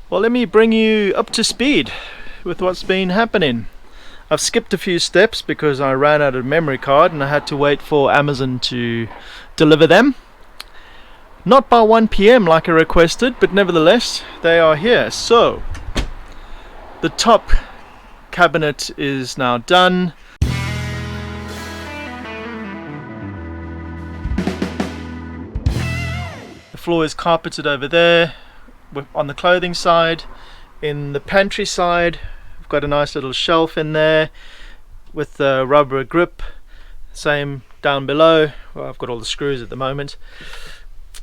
Well, let me bring you up to speed with what's been happening. I've skipped a few steps because I ran out of memory card and I had to wait for Amazon to deliver them. Not by 1 p.m. like I requested, but nevertheless, they are here. So, the top cabinet is now done. The floor is carpeted over there on the clothing side. In the pantry side, I've got a nice little shelf in there with the rubber grip. Same down below. Well, I've got all the screws at the moment.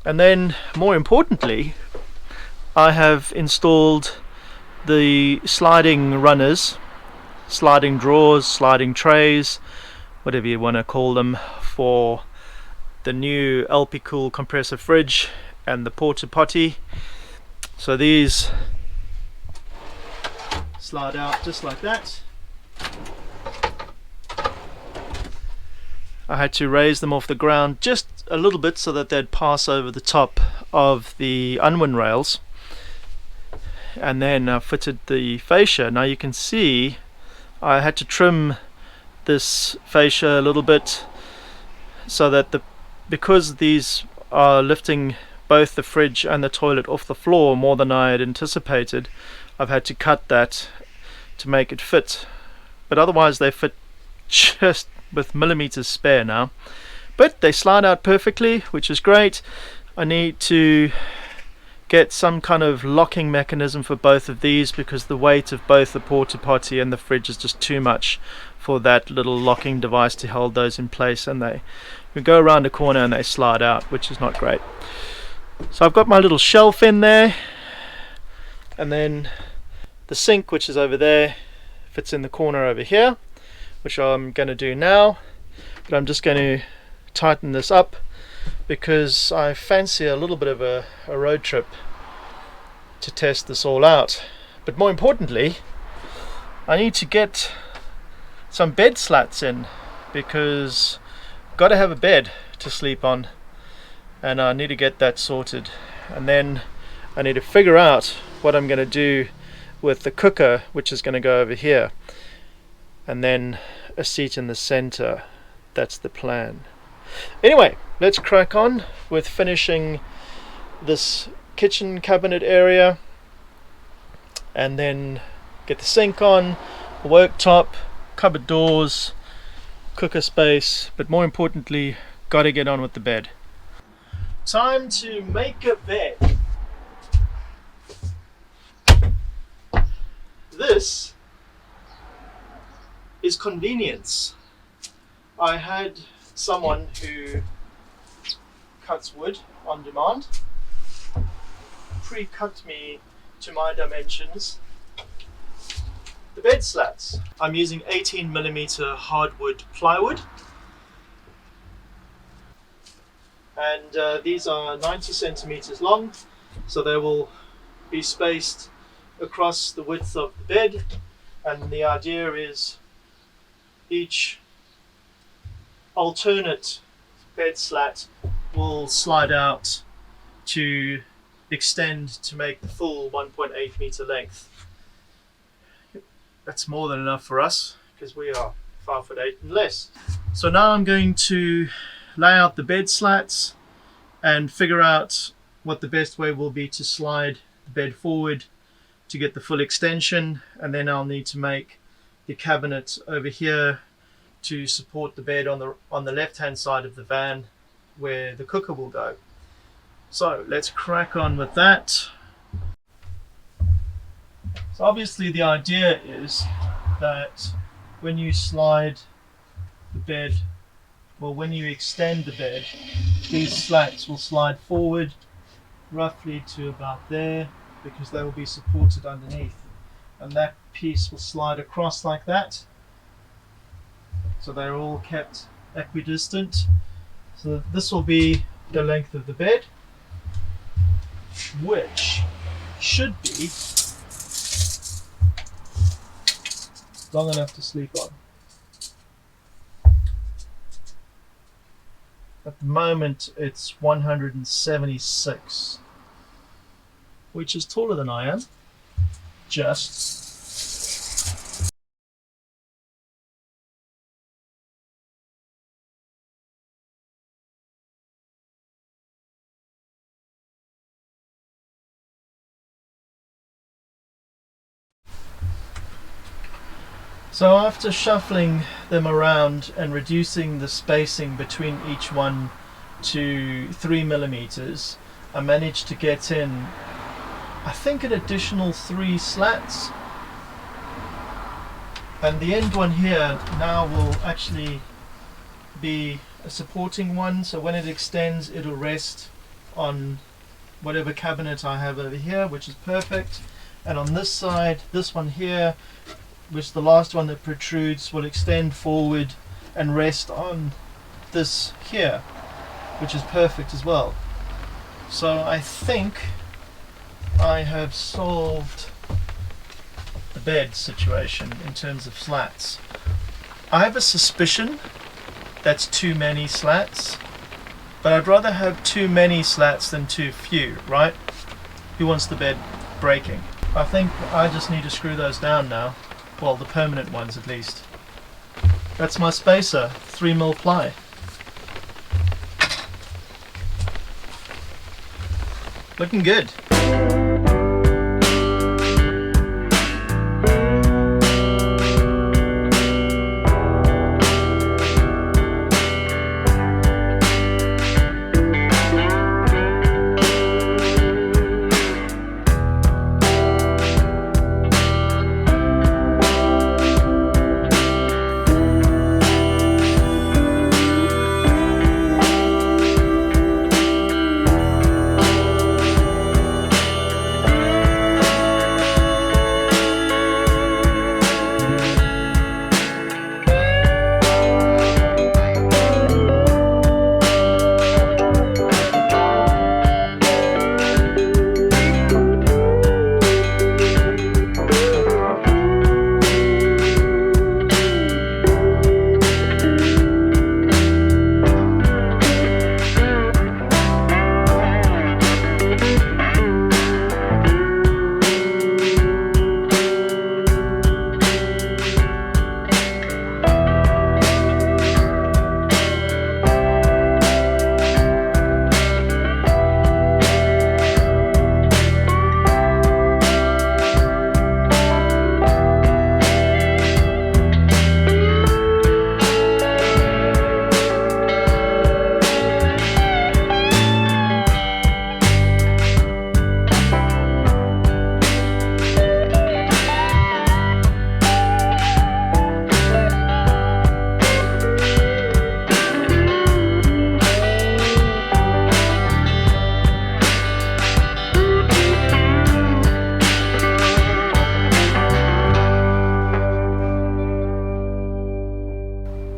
And then, more importantly, I have installed the sliding runners, sliding drawers, sliding trays, whatever you want to call them, for the new LP Cool compressor fridge and the porta potty. So these slide out just like that. I had to raise them off the ground just a little bit so that they'd pass over the top of the unwind rails, and then I fitted the fascia. Now you can see I had to trim this fascia a little bit so that because these are lifting both the fridge and the toilet off the floor more than I had anticipated, I've had to cut that to make it fit, but otherwise they fit just with millimeters spare now. But they slide out perfectly, which is great. I need to get some kind of locking mechanism for both of these because the weight of both the porta potty and the fridge is just too much for that little locking device to hold those in place, and they go around the corner and they slide out, which is not great. So I've got my little shelf in there, and then the sink, which is over there, fits in the corner over here, which I'm going to do now. But I'm just going to tighten this up because I fancy a little bit of a road trip to test this all out. But more importantly, I need to get some bed slats in because I've got to have a bed to sleep on, and I need to get that sorted. And then I need to figure out what I'm going to do with the cooker, which is going to go over here, and then a seat in the center. That's the plan. Anyway, let's crack on with finishing this kitchen cabinet area, and then get the sink on, worktop, cupboard doors, cooker space, but more importantly, gotta get on with the bed. Time to make a bed. This is convenience. I had someone who cuts wood on demand pre-cut me to my dimensions the bed slats. I'm using 18mm hardwood plywood, and these are 90 centimeters long, so they will be spaced across the width of the bed, and the idea is each alternate bed slat will slide out to extend to make the full 1.8 meter length. That's more than enough for us because we are 5'8" and less. So now I'm going to lay out the bed slats and figure out what the best way will be to slide the bed forward to get the full extension, and then I'll need to make the cabinet over here to support the bed on the left hand side of the van where the cooker will go. So let's crack on with that. So obviously the idea is that when you slide the bed, well, when you extend the bed, these slats will slide forward roughly to about there because they will be supported underneath, and that piece will slide across like that, so they're all kept equidistant. So this will be the length of the bed, which should be long enough to sleep on. At the moment it's 176, which is taller than I am, adjusts. So after shuffling them around and reducing the spacing between each one to 3 millimeters, I managed to get in, I think, an additional 3 slats. And the end one here now will actually be a supporting one, so when it extends it'll rest on whatever cabinet I have over here, which is perfect. And on this side, this one here, which is the last one that protrudes, will extend forward and rest on this here, which is perfect as well. So I think I have solved the bed situation in terms of slats. I have a suspicion that's too many slats, but I'd rather have too many slats than too few, right? Who wants the bed breaking? I think I just need to screw those down now. Well, the permanent ones at least. That's my spacer, 3mm ply. Looking good.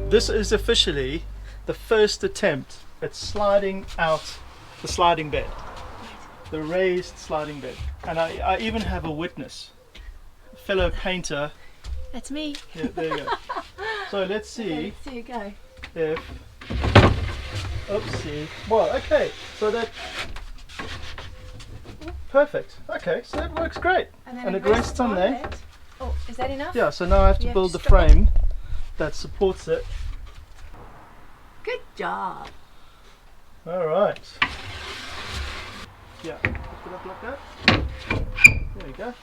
This is officially the first attempt at sliding out the sliding bed, the raised sliding bed. And I even have a witness, a fellow painter. That's me. Yeah, there you go. So let's see. Okay, let's see you go. If, oopsie. Well, okay, so that, perfect. Okay, so that works great. And it rests on there. it. Oh, is that enough? Yeah, so now I have to You have build to the strap frame that supports it. Good job. All right. Yeah, lift it up like that. There you go. Okay,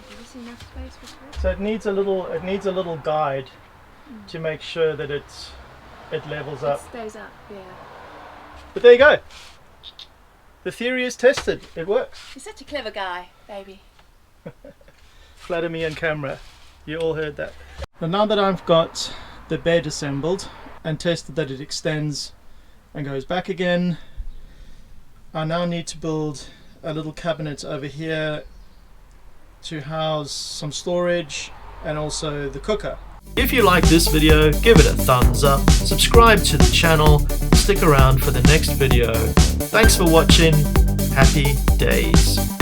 do you see enough space for this? So it needs a little guide to make sure that it levels up. It stays up, yeah. But there you go. The theory is tested. It works. You're such a clever guy, baby. Flatter me on camera. You all heard that. And now that I've got the bed assembled and tested that it extends and goes back again, I now need to build a little cabinet over here to house some storage and also the cooker. If you like this video, give it a thumbs up, subscribe to the channel, stick around for the next video. Thanks for watching, happy days.